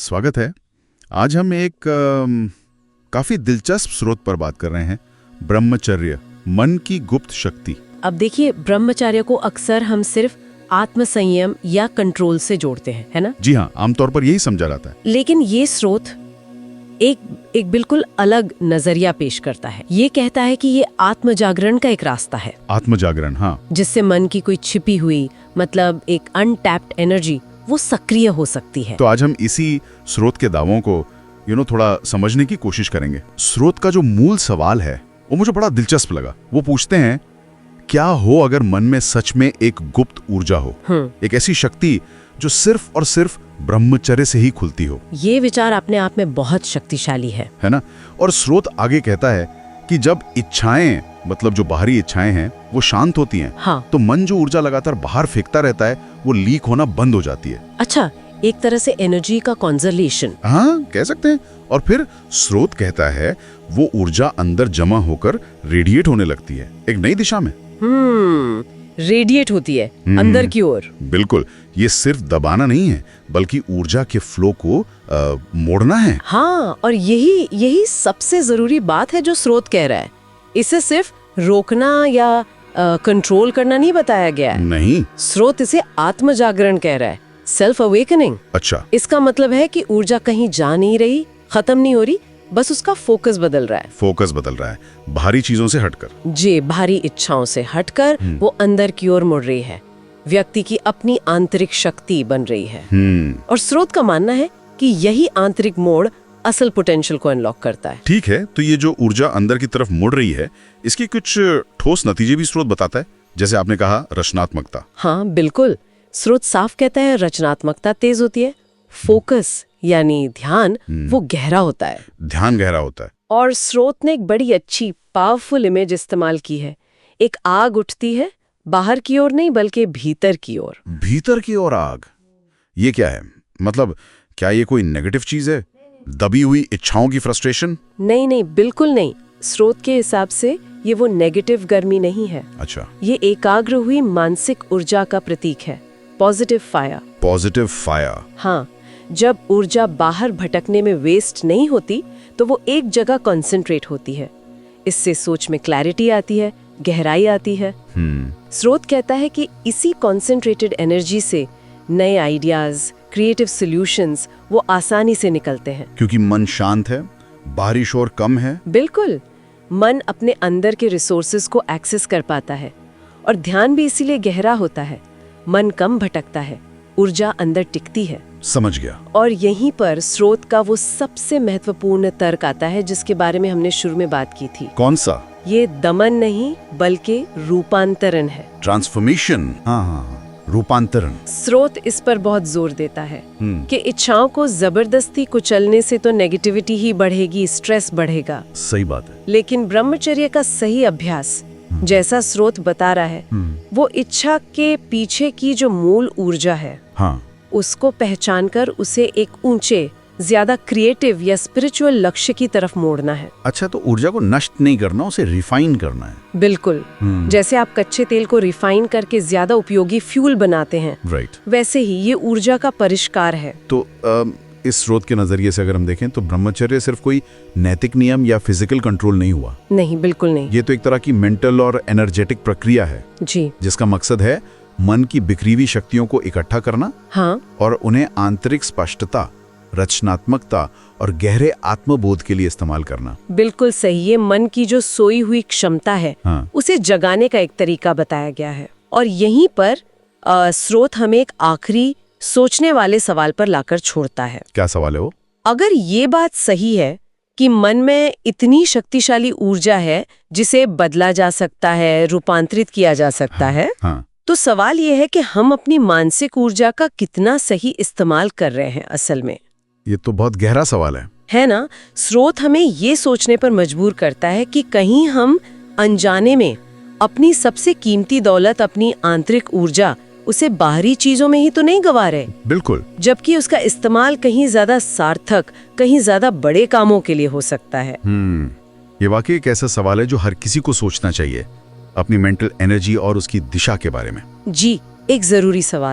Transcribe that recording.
स्वागत है। आज हम एक काफी दिलचस्प स्रोत पर बात कर रहे हैं, ब्रह्मचर्य, मन की गुप्त शक्ति। अब देखिए, ब्रह्मचर्य को अक्सर हम सिर्फ आत्मसंयम या कंट्रोल से जोड़ते हैं, है ना? जी हाँ, आमतौर पर यही समझा जाता है। लेकिन ये स्रोत एक बिल्कुल अलग नजरिया पेश करता है। ये कहता है कि ये आत्मजागरण का एक रास्ता है। आत्मजागरण, हाँ। जिससे मन की कोई छिपी हुई, मतलब एक अनटैप्ड एनर्जी, वो सक्रिय हो सकती है। तो आज हम इसी स्रोत के दावों को थोड़ा समझने की कोशिश करेंगे। स्रोत का जो मूल सवाल है वो मुझे बड़ा दिलचस्प लगा। वो पूछते हैं, क्या हो अगर मन में सच में एक गुप्त ऊर्जा हो, एक ऐसी शक्ति जो सिर्फ और सिर्फ ब्रह्मचर्य से ही खुलती हो। ये विचार अपने आप में बहुत शक्तिशाली है ना? और स्रोत आगे कहता है कि जब इच्छाएं, मतलब जो बाहरी इच्छाएं हैं, वो शांत होती हैं, हाँ, तो मन जो ऊर्जा लगातार बाहर फेंकता रहता है वो लीक होना बंद हो जाती है। अच्छा, एक तरह से एनर्जी का कंजर्वेशन। हाँ, कह सकते हैं। और फिर स्रोत कहता है वो ऊर्जा अंदर जमा होकर रेडिएट होने लगती है, एक नई दिशा में। रेडिएट होती है अंदर की ओर। बिल्कुल, ये सिर्फ दबाना नहीं है, बल्कि ऊर्जा के फ्लो को मोड़ना है। हाँ, और यही सबसे जरूरी बात है जो स्रोत कह रहा है। इसे सिर्फ रोकना या कंट्रोल करना नहीं बताया गया है। नहीं, स्रोत इसे आत्मजागरण कह रहा है, सेल्फ अवेकनिंग। अच्छा, इसका मतलब है कि ऊर्जा कहीं जा नहीं रही, खत्म नहीं हो रही, बस उसका फोकस बदल रहा है। फोकस बदल रहा है, भारी चीजों से हटकर। जी, भारी इच्छाओं से हटकर वो अंदर की ओर मुड़ रही है, व्यक्ति की अपनी आंतरिक शक्ति बन रही है। और स्रोत का मानना है कि यही आंतरिक मोड़ असल पोटेंशियल को अनलॉक करता है। ठीक है, तो ये जो ऊर्जा अंदर की तरफ मुड़ रही है, इसके कुछ ठोस नतीजे भी स्रोत बताता है। जैसे आपने कहा, रचनात्मकता। हाँ बिल्कुल, स्रोत साफ कहता है रचनात्मकता तेज होती है, फोकस यानी ध्यान वो गहरा होता है। ध्यान गहरा होता है। और स्रोत ने एक बड़ी अच्छी पावरफुल इमेज इस्तेमाल की है। एक आग उठती है, बाहर की ओर नहीं बल्कि भीतर की ओर। भीतर की ओर आग, ये क्या है? मतलब क्या ये कोई नेगेटिव चीज है, दबी हुई इच्छाओं की फ्रस्ट्रेशन? नहीं, बिल्कुल नहीं। स्रोत के हिसाब से ये वो नेगेटिव गर्मी नहीं है। अच्छा, ये एकाग्र हुई मानसिक ऊर्जा का प्रतीक है, पॉजिटिव फायर। Positive fire. हाँ, जब ऊर्जा बाहर भटकने में वेस्ट नहीं होती तो वो एक जगह कंसंट्रेट होती है। इससे सोच में क्लैरिटी आती है, गहराई आती है। स्रोत कहता है कि इसी कंसंट्रेटेड एनर्जी से नए आइडियाज, क्रिएटिव सॉल्यूशंस वो आसानी से निकलते हैं। क्योंकि मन शांत है, बाहरी शोर कम है। बिल्कुल, मन अपने अंदर के रिसोर्सेज को एक्सेस कर पाता है और ध्यान भी इसीलिए गहरा होता है। मन कम भटकता है, ऊर्जा अंदर टिकती है। समझ गया। और यहीं पर स्रोत का वो सबसे महत्वपूर्ण तर्क आता है जिसके बारे में हमने शुरू में बात की थी। कौन सा? ये दमन नहीं बल्कि रूपांतरण है। ट्रांसफॉर्मेशन। हाँ, रूपांतरण। स्रोत इस पर बहुत जोर देता है कि इच्छाओं को जबरदस्ती कुचलने से तो नेगेटिविटी ही बढ़ेगी, स्ट्रेस बढ़ेगा। सही बात है। लेकिन ब्रह्मचर्य का सही अभ्यास, जैसा स्रोत बता रहा है, वो इच्छा के पीछे की जो मूल ऊर्जा है, हाँ, उसको पहचानकर उसे एक ऊंचे, ज्यादा क्रिएटिव या स्पिरिचुअल लक्ष्य की तरफ मोड़ना है। अच्छा, तो ऊर्जा को नष्ट नहीं करना, उसे रिफाइन करना है। बिल्कुल, जैसे आप कच्चे तेल को रिफाइन करके ज्यादा उपयोगी फ्यूल बनाते हैं, राइट, वैसे ही ये ऊर्जा का परिष्कार है। तो इस स्रोत के नजरिए से अगर हम देखें तो ब्रह्मचर्य सिर्फ कोई नैतिक नियम या फिजिकल कंट्रोल नहीं हुआ। नहीं, बिल्कुल नहीं। ये तो एक तरह की मेंटल और एनर्जेटिक प्रक्रिया है जी, जिसका मकसद है मन की बिखरी हुई शक्तियों को इकट्ठा करना, हाँ, और उन्हें आंतरिक स्पष्टता, रचनात्मकता और गहरे आत्मबोध के लिए इस्तेमाल करना। बिल्कुल सही। ये मन की जो सोई हुई क्षमता है, हाँ, उसे जगाने का एक तरीका बताया गया है। और यहीं पर स्रोत हमें एक आखिरी सोचने वाले सवाल पर लाकर छोड़ता है। क्या सवाल है वो? अगर ये बात सही है कि मन में इतनी शक्तिशाली ऊर्जा है जिसे बदला जा सकता है, रूपांतरित किया जा सकता है, हाँ, तो सवाल ये है कि हम अपनी मानसिक ऊर्जा का कितना सही इस्तेमाल कर रहे हैं असल में। ये तो बहुत गहरा सवाल है ना? स्रोत हमें ये सोचने पर मजबूर करता है कि कहीं हम अनजाने में अपनी सबसे कीमती दौलत, अपनी आंतरिक ऊर्जा, उसे बाहरी चीजों में ही तो नहीं गंवा रहे। बिल्कुल, जबकि उसका इस्तेमाल कहीं ज्यादा सार्थक, कहीं ज्यादा बड़े कामों के लिए हो सकता है। ये वाकई एक ऐसा सवाल है जो हर किसी को सोचना चाहिए, अपनी मेंटल एनर्जी और उसकी दिशा के बारे में। जी, एक जरूरी सवाल।